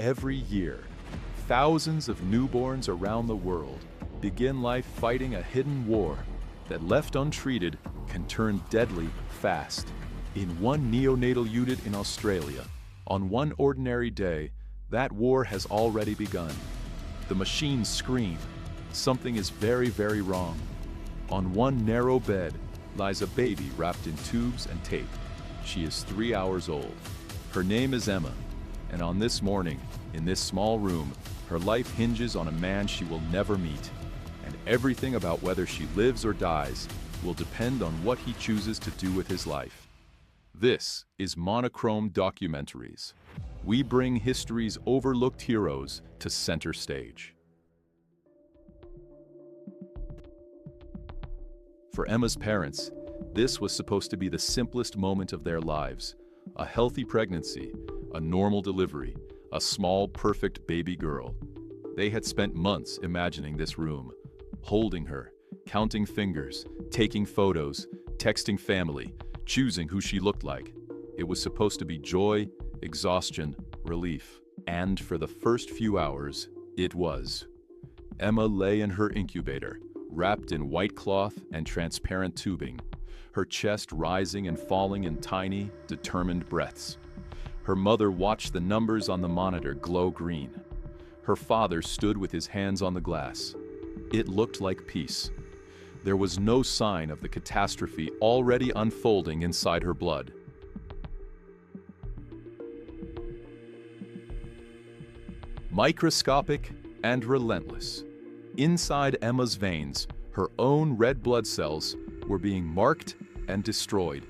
Every year, thousands of newborns around the world begin life fighting a hidden war that, left untreated, can turn deadly fast. In one neonatal unit in Australia, on one ordinary day, that war has already begun. The machines scream. Something is very, very wrong. On one narrow bed lies a baby wrapped in tubes and tape. She is 3 hours old. Her name is Emma, and on this morning, in this small room, her life hinges on a man she will never meet. And everything about whether she lives or dies will depend on what he chooses to do with his life. This is Monochrome Documentaries. We bring history's overlooked heroes to center stage. For Emma's parents, this was supposed to be the simplest moment of their lives. A healthy pregnancy, a normal delivery, a small, perfect baby girl. They had spent months imagining this room, holding her, counting fingers, taking photos, texting family, choosing who she looked like. It was supposed to be joy, exhaustion, relief. And for the first few hours, it was. Emma lay in her incubator, wrapped in white cloth and transparent tubing, her chest rising and falling in tiny, determined breaths. Her mother watched the numbers on the monitor glow green. Her father stood with his hands on the glass. It looked like peace. There was no sign of the catastrophe already unfolding inside her blood. Microscopic and relentless. Inside Emma's veins, her own red blood cells were being marked and destroyed.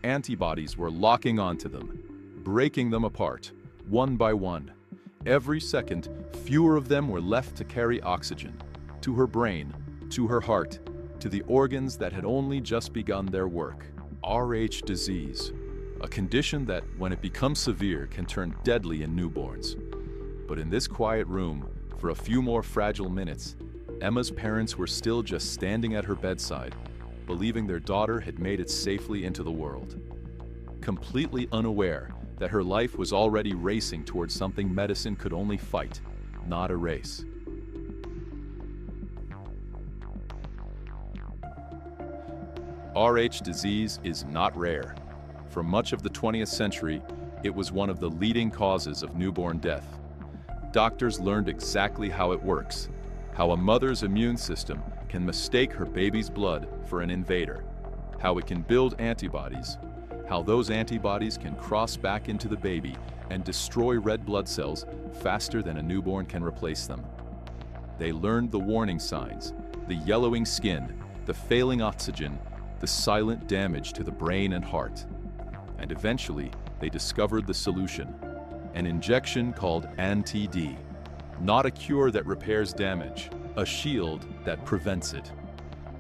Antibodies were locking onto them, breaking them apart, one by one. Every second, fewer of them were left to carry oxygen, to her brain, to her heart, to the organs that had only just begun their work. Rh disease, a condition that, when it becomes severe, can turn deadly in newborns. But in this quiet room, for a few more fragile minutes, Emma's parents were still just standing at her bedside, believing their daughter had made it safely into the world. Completely unaware that her life was already racing towards something medicine could only fight, not erase. Rh disease is not rare. For much of the 20th century, it was one of the leading causes of newborn death. Doctors learned exactly how it works, how a mother's immune system can mistake her baby's blood for an invader, how it can build antibodies, how those antibodies can cross back into the baby and destroy red blood cells faster than a newborn can replace them. They learned the warning signs, the yellowing skin, the failing oxygen, the silent damage to the brain and heart. And eventually, they discovered the solution, an injection called antibody. Not a cure that repairs damage, a shield that prevents it.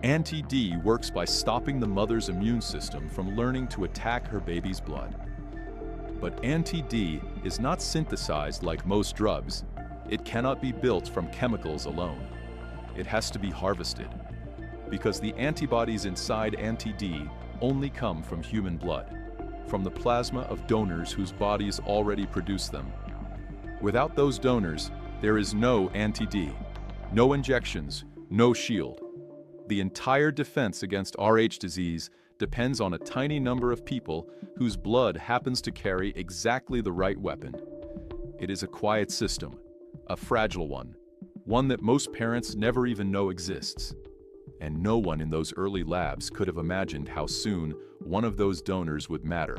Antibody works by stopping the mother's immune system from learning to attack her baby's blood. But antibody is not synthesized like most drugs. It cannot be built from chemicals alone. It has to be harvested, because the antibodies inside antibody only come from human blood, from the plasma of donors whose bodies already produce them. Without those donors, there is no antibody, no injections, no shield. The entire defense against Rh disease depends on a tiny number of people whose blood happens to carry exactly the right weapon. It is a quiet system, a fragile one that most parents never even know exists. And no one in those early labs could have imagined how soon one of those donors would matter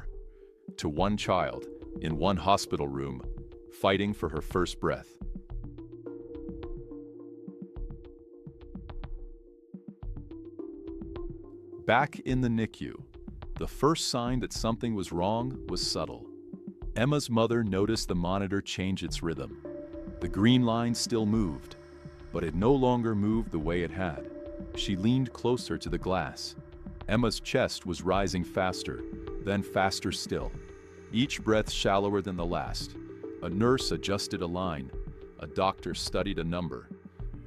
to one child in one hospital room, fighting for her first breath. Back in the NICU, the first sign that something was wrong was subtle. Emma's mother noticed the monitor change its rhythm. The green line still moved, but it no longer moved the way it had. She leaned closer to the glass. Emma's chest was rising faster, then faster still, each breath shallower than the last. A nurse adjusted a line. A doctor studied a number.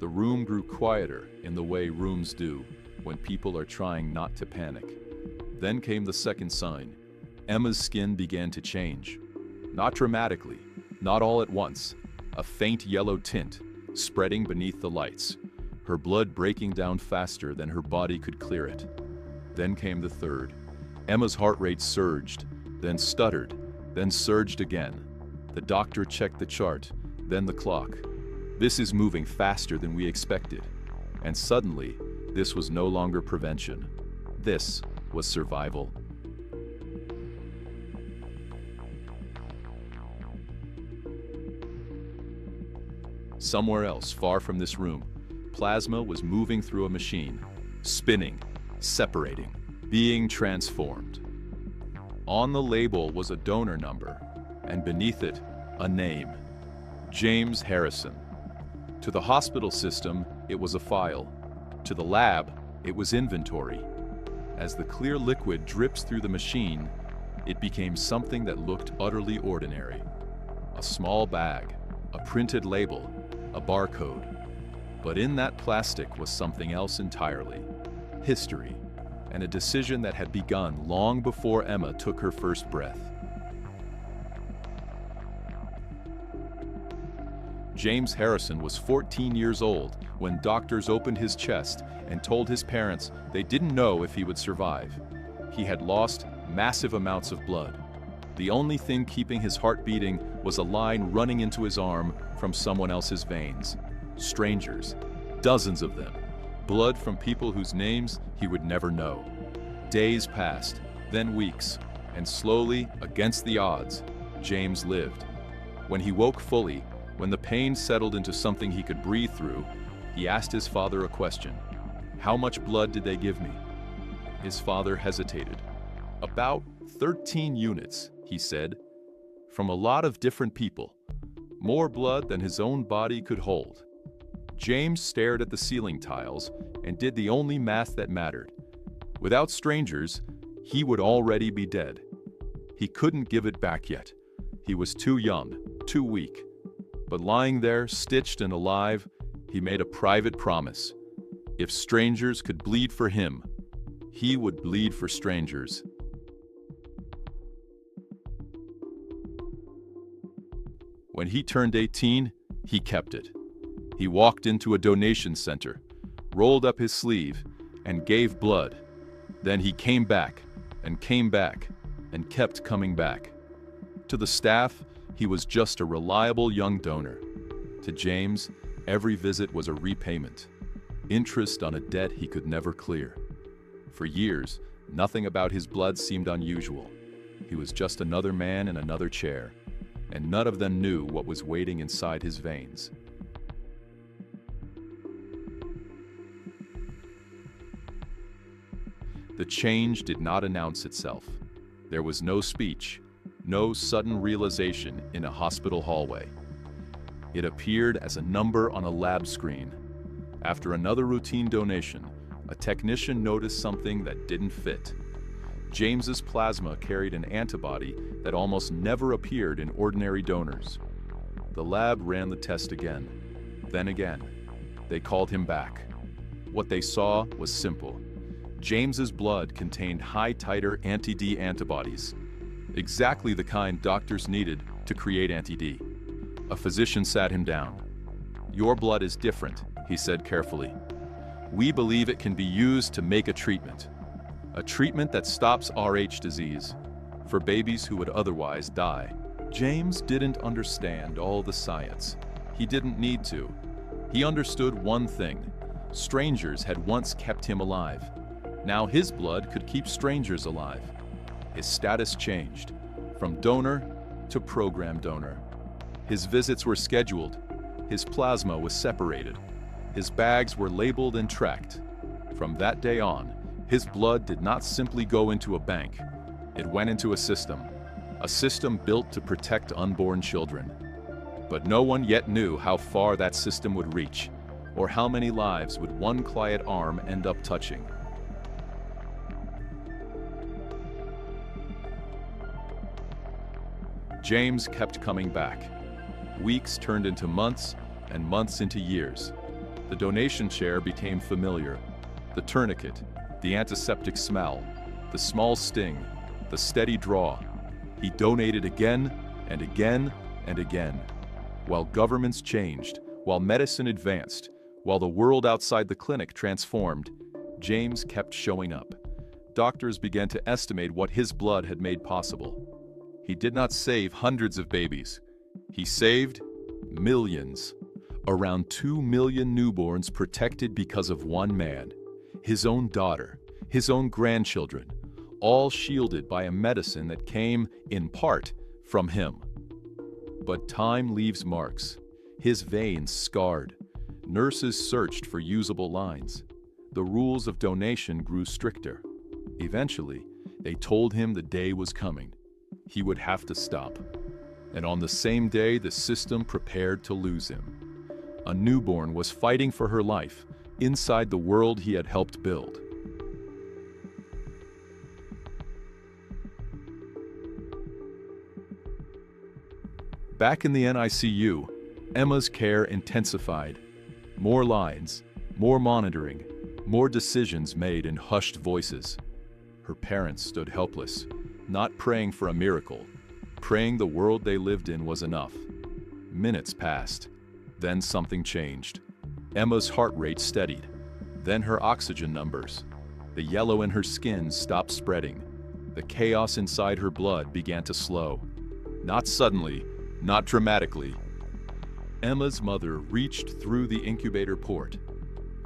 The room grew quieter in the way rooms do when people are trying not to panic. Then came the second sign. Emma's skin began to change. Not dramatically, Not all at once, a faint yellow tint spreading beneath the lights, her blood breaking down faster than her body could clear it. Then came the third. Emma's heart rate surged, then stuttered, then surged again. The doctor checked the chart, then the clock. This is moving faster than we expected. And suddenly, this was no longer prevention. This was survival. Somewhere else, far from this room, plasma was moving through a machine, spinning, separating, being transformed. On the label was a donor number, and beneath it, a name: James Harrison. To the hospital system, it was a file. To the lab, it was inventory. As the clear liquid drips through the machine, it became something that looked utterly ordinary. A small bag, a printed label, a barcode. But in that plastic was something else entirely: history, and a decision that had begun long before Emma took her first breath. James Harrison was 14 years old when doctors opened his chest and told his parents they didn't know if he would survive. He had lost massive amounts of blood. The only thing keeping his heart beating was a line running into his arm from someone else's veins. Strangers, dozens of them. Blood from people whose names he would never know. Days passed, then weeks, and slowly, against the odds, James lived. When he woke fully, when the pain settled into something he could breathe through, he asked his father a question. How much blood did they give me? His father hesitated. About 13 units, he said, from a lot of different people. More blood than his own body could hold. James stared at the ceiling tiles and did the only math that mattered. Without strangers, he would already be dead. He couldn't give it back yet. He was too young, too weak. But lying there, stitched and alive, he made a private promise. If strangers could bleed for him, he would bleed for strangers. When he turned 18, he kept it. He walked into a donation center, rolled up his sleeve, and gave blood. Then he came back, and kept coming back. To the staff, he was just a reliable young donor. To James, every visit was a repayment, interest on a debt he could never clear. For years, nothing about his blood seemed unusual. He was just another man in another chair, and none of them knew what was waiting inside his veins. The change did not announce itself. There was no speech, no sudden realization in a hospital hallway. It appeared as a number on a lab screen. After another routine donation, a technician noticed something that didn't fit. James's plasma carried an antibody that almost never appeared in ordinary donors. The lab ran the test again, then again. They called him back. What they saw was simple. James's blood contained high-titer anti-D antibodies, exactly the kind doctors needed to create anti-D. A physician sat him down. "Your blood is different," he said carefully. "We believe it can be used to make a treatment that stops Rh disease, for babies who would otherwise die." James didn't understand all the science. He didn't need to. He understood one thing. Strangers had once kept him alive. Now his blood could keep strangers alive. His status changed, from donor to program donor. His visits were scheduled. His plasma was separated. His bags were labeled and tracked. From that day on, his blood did not simply go into a bank. It went into a system built to protect unborn children. But no one yet knew how far that system would reach, or how many lives would one quiet arm end up touching. James kept coming back. Weeks turned into months, and months into years. The donation chair became familiar. The tourniquet, the antiseptic smell, the small sting, the steady draw. He donated again and again and again. While governments changed, while medicine advanced, while the world outside the clinic transformed, James kept showing up. Doctors began to estimate what his blood had made possible. He did not save hundreds of babies. He saved millions. Around 2 million newborns protected because of one man, his own daughter, his own grandchildren, all shielded by a medicine that came, in part, from him. But time leaves marks. His veins scarred. Nurses searched for usable lines. The rules of donation grew stricter. Eventually, they told him the day was coming. He would have to stop. And on the same day, the system prepared to lose him. A newborn was fighting for her life inside the world he had helped build. Back in the NICU, Emma's care intensified. More lines, more monitoring, more decisions made in hushed voices. Her parents stood helpless, not praying for a miracle, praying the world they lived in was enough. Minutes passed. Then something changed. Emma's heart rate steadied. Then her oxygen numbers. The yellow in her skin stopped spreading. The chaos inside her blood began to slow. Not suddenly, not dramatically. Emma's mother reached through the incubator port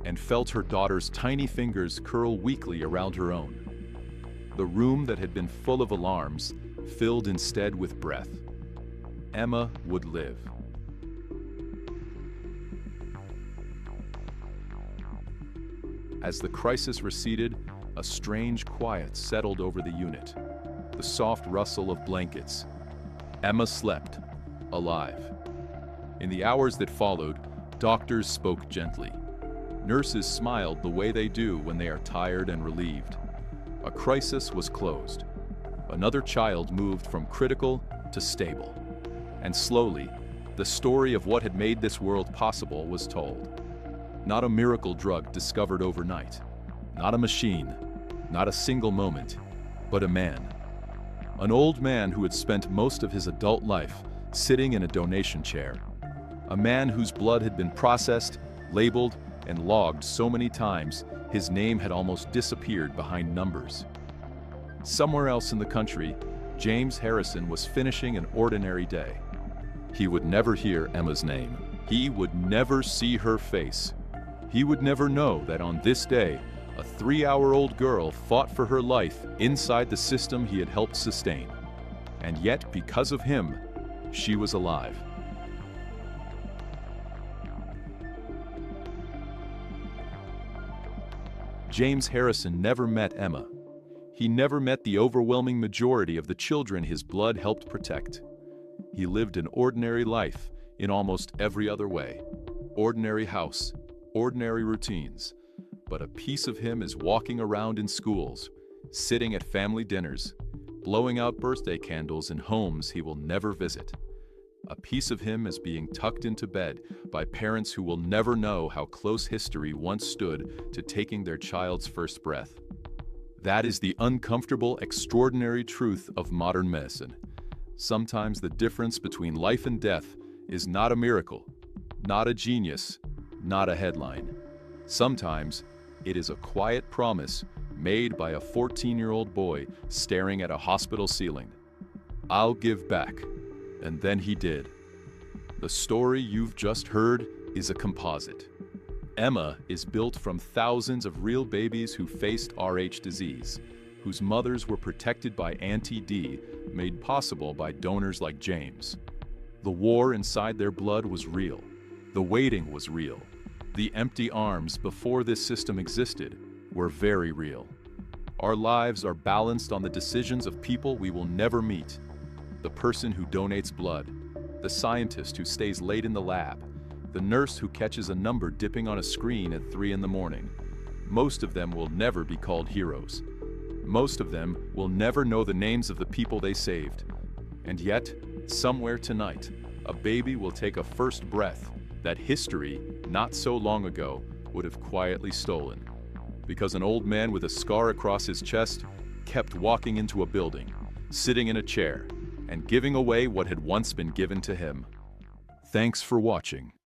and felt her daughter's tiny fingers curl weakly around her own. The room that had been full of alarms filled instead with breath. Emma would live. As the crisis receded, a strange quiet settled over the unit. The soft rustle of blankets. Emma slept, alive. In the hours that followed, doctors spoke gently. Nurses smiled the way they do when they are tired and relieved. A crisis was closed. Another child moved from critical to stable. And slowly, the story of what had made this world possible was told. Not a miracle drug discovered overnight. Not a machine. Not a single moment. But a man. An old man who had spent most of his adult life sitting in a donation chair. A man whose blood had been processed, labeled, and logged so many times his name had almost disappeared behind numbers. Somewhere else in the country, James Harrison was finishing an ordinary day. He would never hear Emma's name. He would never see her face. He would never know that on this day, a 3-hour-old girl fought for her life inside the system he had helped sustain. And yet, because of him, she was alive. James Harrison never met Emma. He never met the overwhelming majority of the children his blood helped protect. He lived an ordinary life in almost every other way. Ordinary house, ordinary routines. But a piece of him is walking around in schools, sitting at family dinners, blowing out birthday candles in homes he will never visit. A piece of him is being tucked into bed by parents who will never know how close history once stood to taking their child's first breath. That is the uncomfortable, extraordinary truth of modern medicine. Sometimes the difference between life and death is not a miracle, not a genius, not a headline. Sometimes it is a quiet promise made by a 14-year-old boy staring at a hospital ceiling. I'll give back. And then he did. The story you've just heard is a composite. Emma is built from thousands of real babies who faced Rh disease, whose mothers were protected by anti-D, made possible by donors like James. The war inside their blood was real. The waiting was real. The empty arms before this system existed were very real. Our lives are balanced on the decisions of people we will never meet. The person who donates blood, the scientist who stays late in the lab, the nurse who catches a number dipping on a screen at 3 in the morning. Most of them will never be called heroes. Most of them will never know the names of the people they saved. And yet, somewhere tonight, a baby will take a first breath that history, not so long ago, would have quietly stolen. Because an old man with a scar across his chest kept walking into a building, sitting in a chair, and giving away what had once been given to him. Thanks for watching.